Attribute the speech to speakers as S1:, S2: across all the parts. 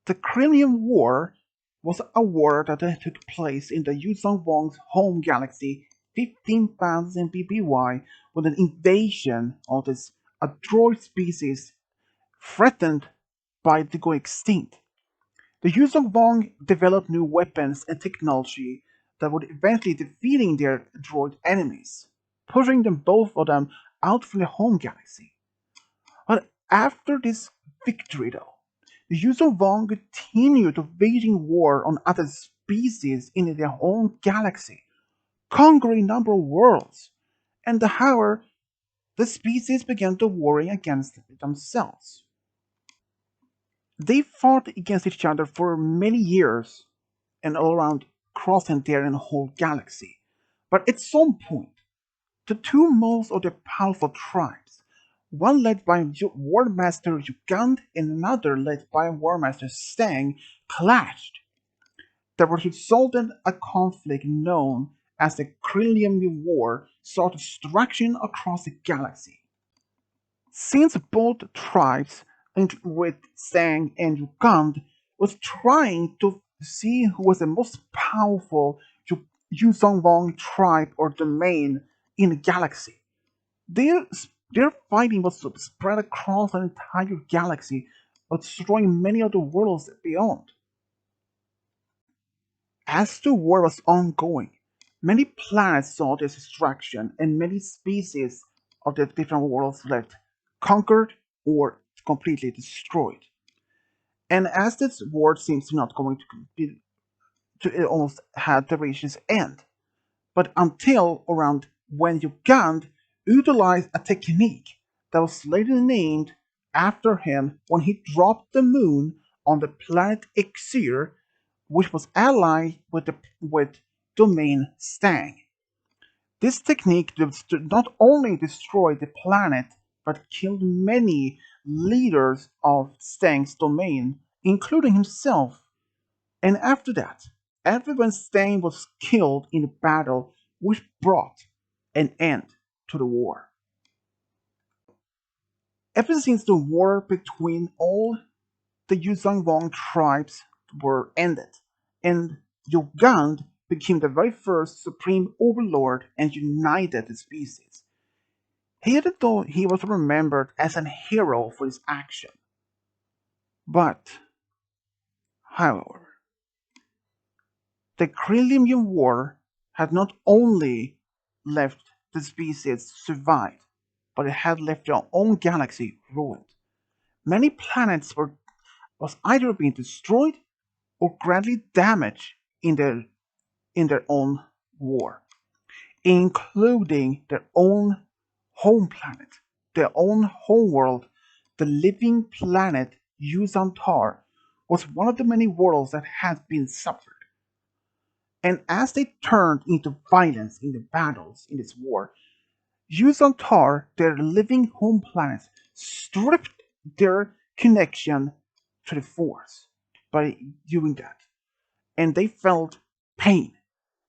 S1: The Cremlevian War was a war that took place in the Yuuzhan Vong's home galaxy 15,000 BBY with an invasion of this android species threatened by the going extinct. The Yuuzhan Vong developed new weapons and technology that would eventually defeating their droid enemies, pushing them both of them out from their home galaxy. But after this victory, though, the Yuuzhan Vong continued waging war on other species in their own galaxy, conquering a number of worlds, and however, the species began to warring against themselves. They fought against each other for many years and all around crossing their whole galaxy. But at some point, the two most of the powerful tribes, one led by War Master Yuuzhan and another led by War Master Stang, clashed. There resulted a conflict known as the Cremlevian War, saw destruction across the galaxy. Since both tribes, with Stang and Yuuzhan, was trying to see who was the most powerful Yuuzhan Vong tribe or domain in the galaxy. Their, their fighting was spread across an entire galaxy, destroying many of the worlds beyond. As the war was ongoing, many planets saw this destruction and many species of the different worlds left conquered or completely destroyed. And as this war seems not going to be to it almost had to reach its end, but until around when Ugand utilized a technique that was later named after him when he dropped the moon on the planet Ixir, which was allied with domain Stang. This technique not only destroyed the planet but killed many leaders of Stang's domain, including himself. And after that, everyone Stang was killed in the battle, which brought an end to the war. Ever since the war between all the Yuuzhan Vong tribes were ended, and Ugand became the very first supreme overlord and united the species. Even though he was remembered as a hero for his action. But, however, the Cremlevian War had not only left the species survive, but it had left their own galaxy ruined. Many planets was either being destroyed or greatly damaged in their own war, including their own home planet, their own home world. The living planet Yuuzhan'tar was one of the many worlds that had been suffered. And as they turned into violence in the battles in this war, Yuuzhan'tar, their living home planet, stripped their connection to the Force by doing that. And they felt pain.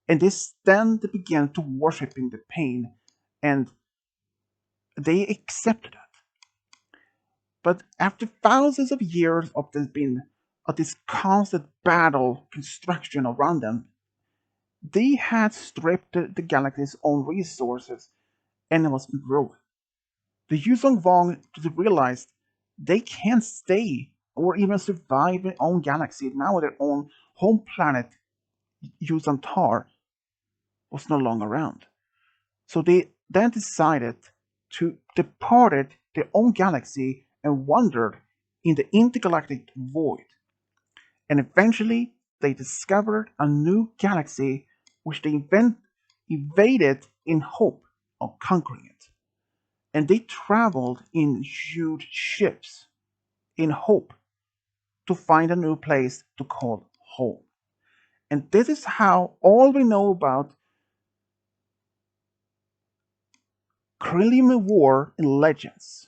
S1: And then they began to worshiping the pain, and they accepted it. But after thousands of years of this constant battle construction around them, they had stripped the galaxy's own resources and it was ruined. The Yuuzhan Vong realized they can't stay or even survive their own galaxy now their own home planet Yuuzhan'tar was no longer around. So they then decided to depart their own galaxy and wandered in the intergalactic void. And eventually they discovered a new galaxy which they invaded in hope of conquering it. And they traveled in huge ships in hope to find a new place to call home. And this is how all we know about Cremlevian War in Legends.